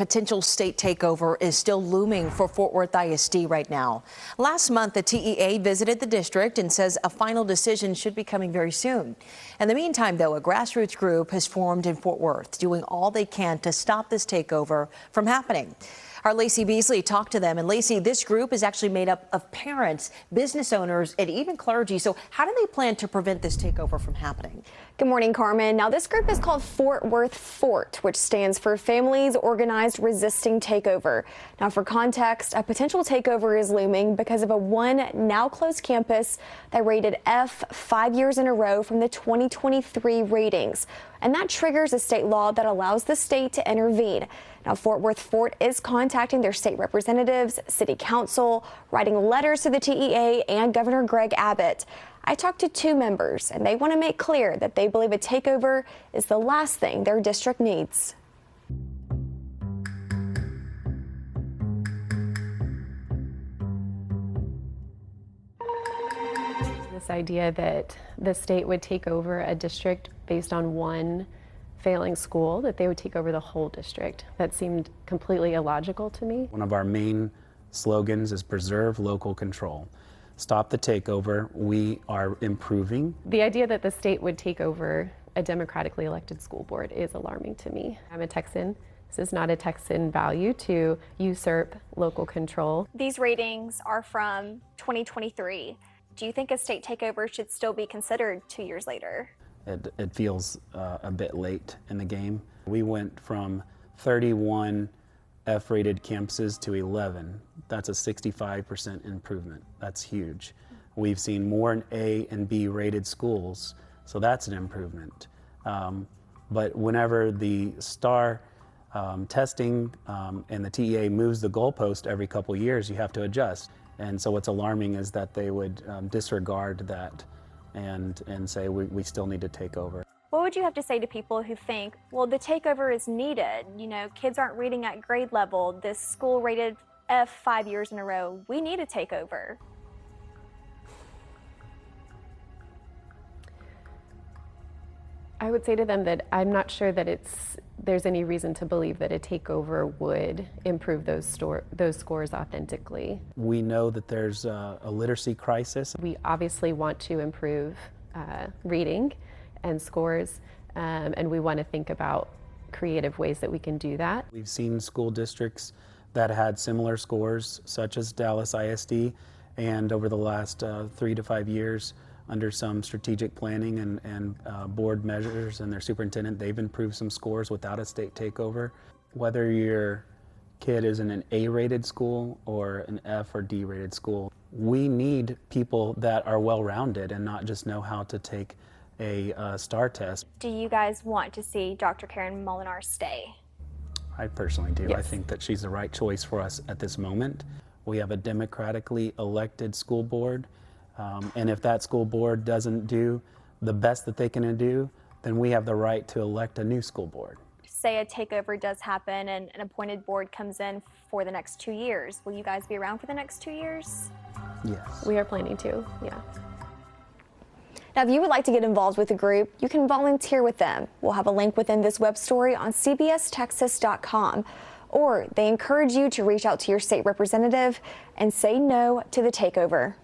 potential state takeover is still looming for Fort Worth ISD right now. Last month, the TEA visited the district and says a final decision should be coming very soon. In the meantime, though, a grassroots group has formed in Fort Worth, doing all they can to stop this takeover from happening. Our Lacey Beasley talked to them, and Lacey, this group is actually made up of parents, business owners, and even clergy. So how do they plan to prevent this takeover from happening? Good morning, Carmen. Now, this group is called Fort Worth FORT, which stands for Families Organized Resisting Takeover. Now, for context, a potential takeover is looming because of one now closed campus that rated F 5 years in a row from the 2023 ratings. And that triggers a state law that allows the state to intervene. Now, Fort Worth FORT is contacting their state representatives, city council, writing letters to the TEA and Governor Greg Abbott. I talked to two members, and they want to make clear that they believe a takeover is the last thing their district needs. This idea that the state would take over a district based on one failing school, that they would take over the whole district, that seemed completely illogical to me. One of our main slogans is preserve local control. Stop the takeover. We are improving. The idea that the state would take over a democratically elected school board is alarming to me. I'm a Texan. This is not a Texan value to usurp local control. These ratings are from 2023. Do you think a state takeover should still be considered 2 years later? It feels a bit late in the game. We went from 31 F-rated campuses to 11. That's a 65% improvement. That's huge. We've seen more A and B rated schools, so that's an improvement. But whenever the STAR testing and the TEA moves the goalpost every couple years, you have to adjust. And so what's alarming is that they would disregard that and say we still need to take over. What would you have to say to people who think, well, the takeover is needed? You know, kids aren't reading at grade level. This school rated F 5 years in a row. We need a takeover. I would say to them that I'm not sure that there's any reason to believe that a takeover would improve those scores authentically. We know that there's a literacy crisis. We obviously want to improve reading and scores, and we want to think about creative ways that we can do that. We've seen school districts that had similar scores, such as Dallas ISD, and over the last 3 to 5 years, under some strategic planning and board measures and their superintendent, they've improved some scores without a state takeover. Whether your kid is in an A-rated school or an F or D-rated school, we need people that are well-rounded and not just know how to take a STAR test. Do you guys want to see Dr. Karen Molinar stay? I personally do. Yes. I think that she's the right choice for us at this moment. We have a democratically elected school board. And if that school board doesn't do the best that they can do, then we have the right to elect a new school board. Say a takeover does happen and an appointed board comes in for the next 2 years. Will you guys be around for the next 2 years? Yes. We are planning to, yeah. Now, if you would like to get involved with the group, you can volunteer with them. We'll have a link within this web story on cbstexas.com. Or they encourage you to reach out to your state representative and say no to the takeover.